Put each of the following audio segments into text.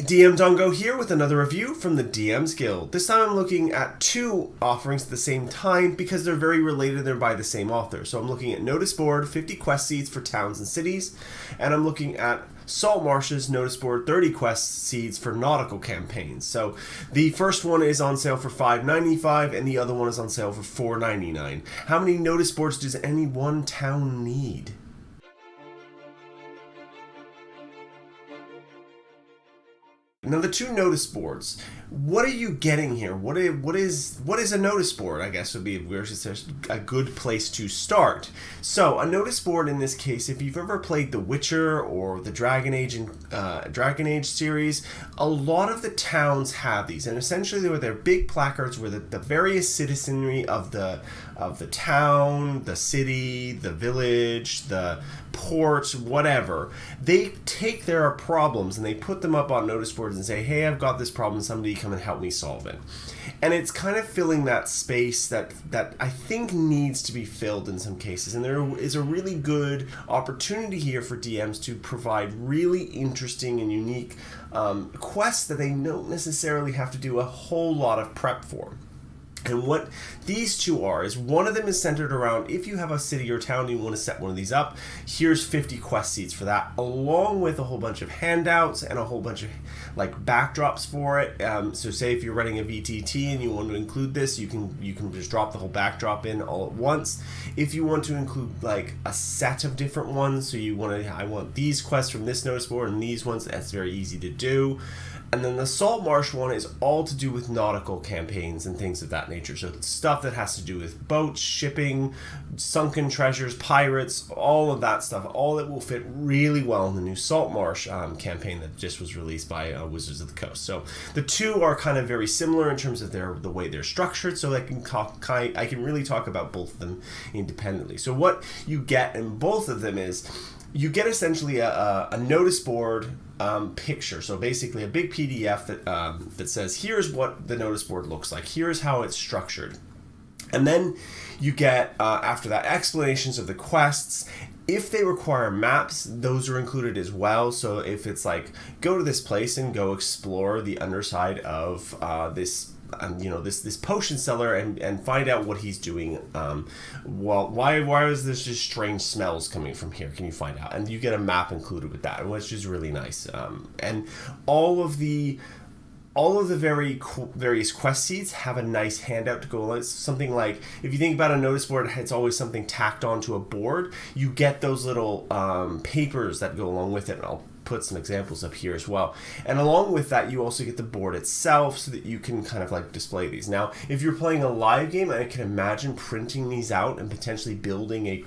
DMDongo here with another review from the DM's Guild. This time I'm looking at two offerings at the same time because they're very related and they're by the same author. So I'm looking at Notice Board, 50 quest seeds for towns and cities, and I'm looking at Saltmarsh's Notice Board, 30 quest seeds for nautical campaigns. So the first one is on sale for $5.95 and the other one is on sale for $4.99. How many notice boards does any one town need? Now the two notice boards, what are you getting here? What is a notice board, I guess would be a good place to start. So a notice board in this case, if you've ever played The Witcher or the Dragon Age series, a lot of the towns have these, and essentially they're big placards where the various citizenry of the town, the city, the village, the port, whatever, they take their problems and they put them up on notice boards and say, hey, I've got this problem, somebody come and help me solve it. And it's kind of filling that space that I think needs to be filled in some cases. And there is a really good opportunity here for DMs to provide really interesting and unique quests that they don't necessarily have to do a whole lot of prep for. And what these two are is one of them is centered around if you have a city or town and you want to set one of these up, here's 50 quest seeds for that, along with a whole bunch of handouts and a whole bunch of like backdrops for it. So say if you're running a VTT and you want to include this, you can just drop the whole backdrop in all at once. If you want to include like a set of different ones, so I want these quests from this notice board and these ones, that's very easy to do. And then the Saltmarsh one is all to do with nautical campaigns and things of that nature. So it's stuff that has to do with boats, shipping, sunken treasures, pirates, all of that stuff. All that will fit really well in the new Saltmarsh campaign that just was released by Wizards of the Coast. So the two are kind of very similar in terms of the way they're structured. So I can really talk about both of them independently. So what you get in both of them is you get essentially a notice board picture. So basically a big PDF that says, here's what the notice board looks like. Here's how it's structured. And then you get, after that, explanations of the quests. If they require maps, those are included as well. So if it's like, go to this place and go explore the underside of this potion seller and find out what he's doing. Why is there just strange smells coming from here? Can you find out? And you get a map included with that, which is really nice. And all of the various quest seeds have a nice handout to go. It's something like, if you think about a notice board, it's always something tacked onto a board. You get those little papers that go along with it. And I'll put some examples up here as well. And along with that, you also get the board itself so that you can kind of like display these. Now, if you're playing a live game, I can imagine printing these out and potentially building a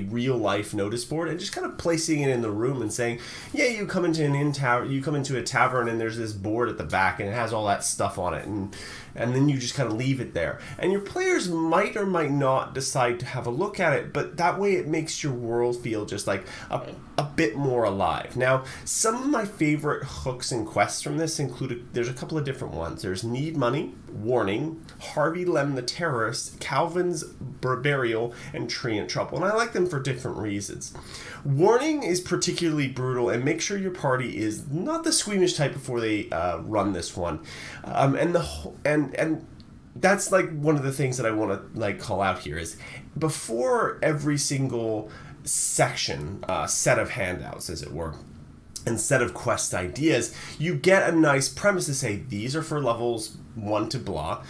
real life notice board and just kind of placing it in the room and saying, yeah, you come into a tavern and there's this board at the back and it has all that stuff on it, and then you just kind of leave it there. And your players might or might not decide to have a look at it, but that way it makes your world feel just like a bit more alive. Now, some of my favorite hooks and quests from this there's a couple of different ones. There's Need Money, Warning, Harvey Lem the Terrorist, Calvin's Burial, and Treant Trouble. And I like them for different reasons. Warning is particularly brutal, and make sure your party is not the squeamish type before they run this one. And that's like one of the things that I want to like call out here is before every single section, set of handouts, as it were, and set of quest ideas, you get a nice premise to say these are for levels 1 to blah,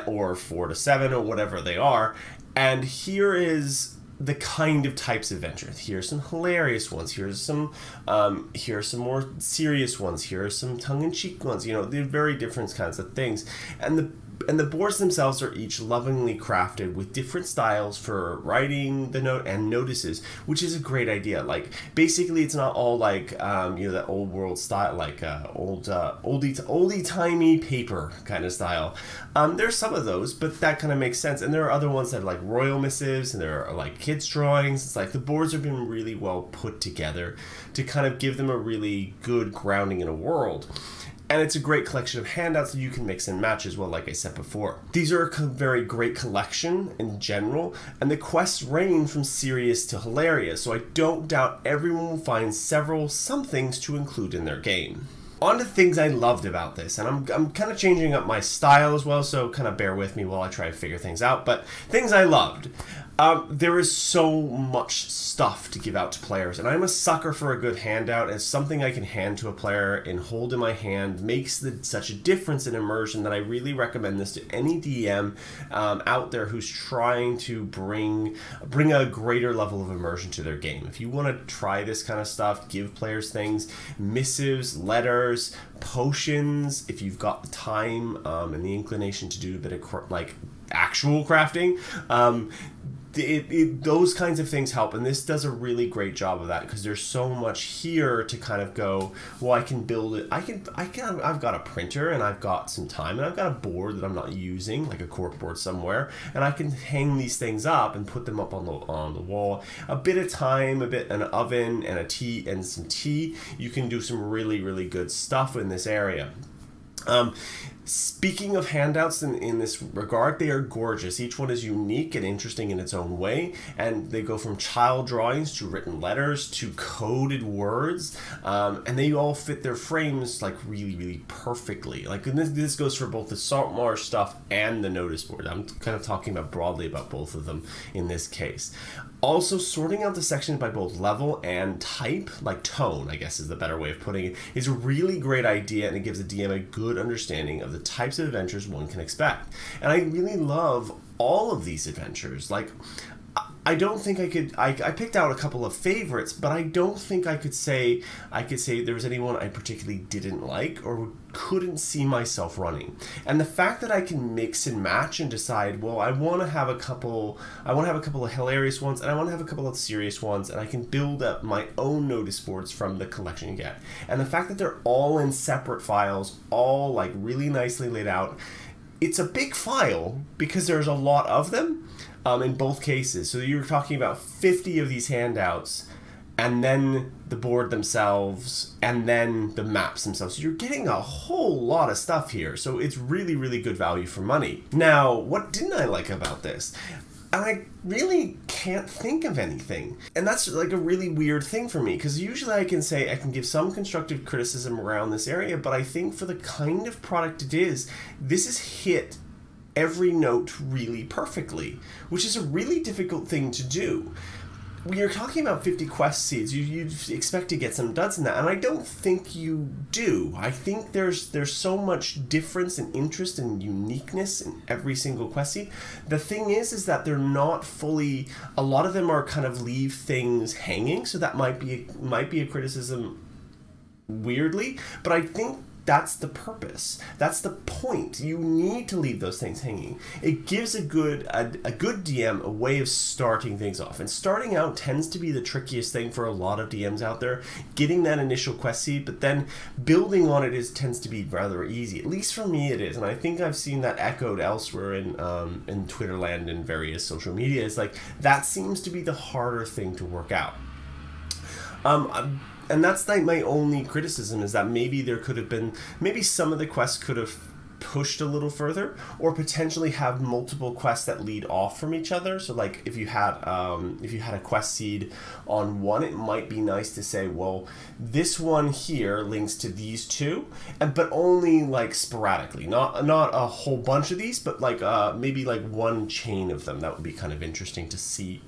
or 4 to 7, or whatever they are, and here is the kind of types of adventures. Here's some hilarious ones. Here's some more serious ones. Here are some tongue-in-cheek ones. They're very different kinds of things, and the boards themselves are each lovingly crafted with different styles for writing the note and notices, which is a great idea. Like, basically, it's not all like that old world style, like oldie-timey paper kind of style. There's some of those, but that kind of makes sense. And there are other ones that are like royal missives, and there are like kids' drawings. It's like the boards have been really well put together to kind of give them a really good grounding in a world. And it's a great collection of handouts that you can mix and match as well, like I said before. These are a very great collection in general, and the quests range from serious to hilarious, so I don't doubt everyone will find some things to include in their game. On to things I loved about this, and I'm kind of changing up my style as well, so kind of bear with me while I try to figure things out. But things I loved. There is so much stuff to give out to players, and I'm a sucker for a good handout. It's something I can hand to a player and hold in my hand makes such a difference in immersion that I really recommend this to any DM out there who's trying to bring a greater level of immersion to their game. If you want to try this kind of stuff, give players things, missives, letters, potions, if you've got the time and the inclination to do a bit of actual crafting, those kinds of things help, and this does a really great job of that because there's so much here to kind of go, well, I can build it. I've got a printer and I've got some time and I've got a board that I'm not using, like a cork board somewhere, and I can hang these things up and put them up on the wall. A bit of time, an oven, and some tea. You can do some really, really good stuff in this area. Speaking of handouts in this regard, they are gorgeous. Each one is unique and interesting in its own way, and they go from child drawings to written letters to coded words, and they all fit their frames like really, really perfectly. Like, and this goes for both the Saltmarsh stuff and the notice board. I'm kind of talking about broadly about both of them in this case. Also, sorting out the sections by both level and type, like tone, I guess is the better way of putting it, is a really great idea, and it gives a DM a good understanding of the types of adventures one can expect. And I really love all of these adventures. Like, I don't think I picked out a couple of favorites, but I don't think I could say there was anyone I particularly didn't like or couldn't see myself running. And the fact that I can mix and match and decide, well, I want to have a couple of hilarious ones and I want to have a couple of serious ones, and I can build up my own notice boards from the collection you get. And the fact that they're all in separate files, all like really nicely laid out. It's a big file because there's a lot of them. In both cases. So you're talking about 50 of these handouts, and then the board themselves, and then the maps themselves. So you're getting a whole lot of stuff here. So it's really, really good value for money. Now, what didn't I like about this? I really can't think of anything. And that's like a really weird thing for me, because usually I can give some constructive criticism around this area, but I think for the kind of product it is, this is hit every note really perfectly, which is a really difficult thing to do. When you're talking about 50 quest seeds, you'd expect to get some duds in that, and I don't think you do. I think there's so much difference and interest and uniqueness in every single quest seed. The thing is that they're not fully. A lot of them are kind of leave things hanging, so that might be a criticism. Weirdly, but I think that's the purpose. That's the point. You need to leave those things hanging. It gives a good DM a way of starting things off. And starting out tends to be the trickiest thing for a lot of DMs out there. Getting that initial quest seed, but then building on it tends to be rather easy. At least for me it is. And I think I've seen that echoed elsewhere in Twitterland and various social media. It's like that seems to be the harder thing to work out. And that's like my only criticism, is that maybe some of the quests could have pushed a little further, or potentially have multiple quests that lead off from each other. So like if you had a quest seed on one, it might be nice to say, well, this one here links to these two, but only like sporadically, not a whole bunch of these, but like maybe like one chain of them. That would be kind of interesting to see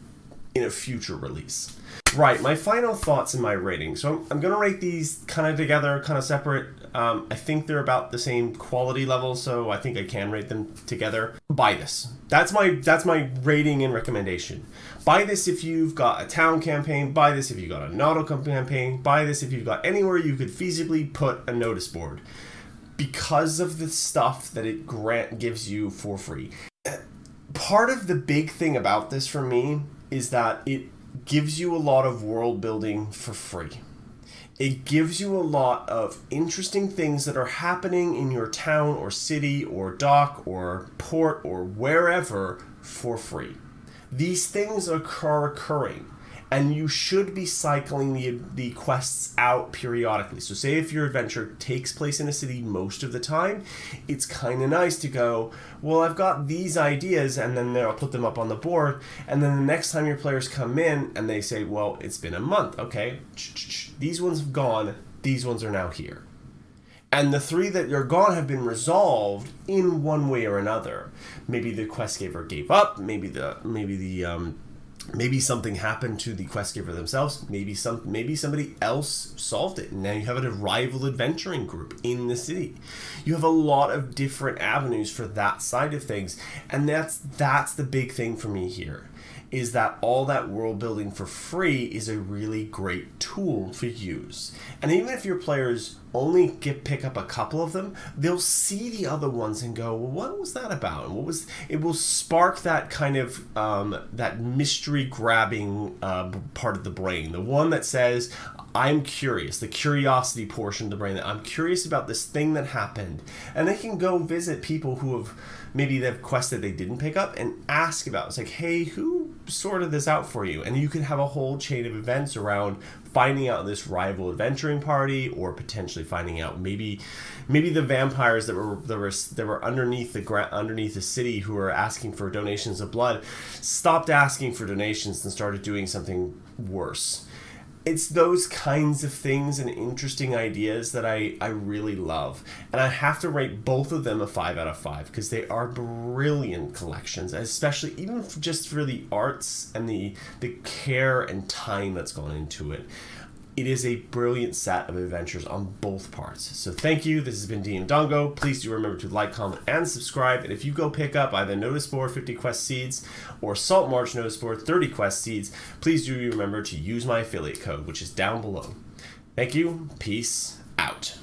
in a future release. Right, my final thoughts and my rating. So I'm going to rate these kind of together, kind of separate. I think they're about the same quality level, so I think I can rate them together. Buy this. That's my rating and recommendation. Buy this if you've got a town campaign. Buy this if you've got a nautical campaign. Buy this if you've got anywhere you could feasibly put a notice board, because of the stuff that it gives you for free. Part of the big thing about this for me is that it gives you a lot of world building for free. It gives you a lot of interesting things that are happening in your town or city or dock or port or wherever for free. These things are occurring, and you should be cycling the quests out periodically. So say if your adventure takes place in a city most of the time, it's kind of nice to go, well, I've got these ideas, and then I'll put them up on the board, and then the next time your players come in and they say, well, it's been a month, okay, these ones have gone, these ones are now here. And the 3 that are gone have been resolved in one way or another. Maybe the quest giver gave up. Maybe something happened to the quest giver themselves. Maybe somebody else solved it. And now you have a rival adventuring group in the city. You have a lot of different avenues for that side of things, and that's the big thing for me here. Is that all that world building for free is a really great tool to use. And even if your players only pick up a couple of them, they'll see the other ones and go, well, what was that about? And it will spark that kind of that mystery grabbing part of the brain, the one that says, I'm curious, the curiosity portion of the brain, that I'm curious about this thing that happened. And they can go visit people who have maybe they've quested they didn't pick up and ask about it. It's like, hey, who sorted this out for you? And you could have a whole chain of events around finding out this rival adventuring party, or potentially finding out maybe the vampires that were underneath the city who were asking for donations of blood stopped asking for donations and started doing something worse. It's those kinds of things and interesting ideas that I really love. And I have to rate both of them a 5 out of 5 because they are brilliant collections, especially even just for the arts and the care and time that's gone into it. It is a brilliant set of adventures on both parts. So thank you. This has been DM Dongo. Please do remember to like, comment, and subscribe. And if you go pick up either Notice Board 50 Quest Seeds or Salt March Notice Board 30 Quest Seeds, please do remember to use my affiliate code, which is down below. Thank you. Peace out.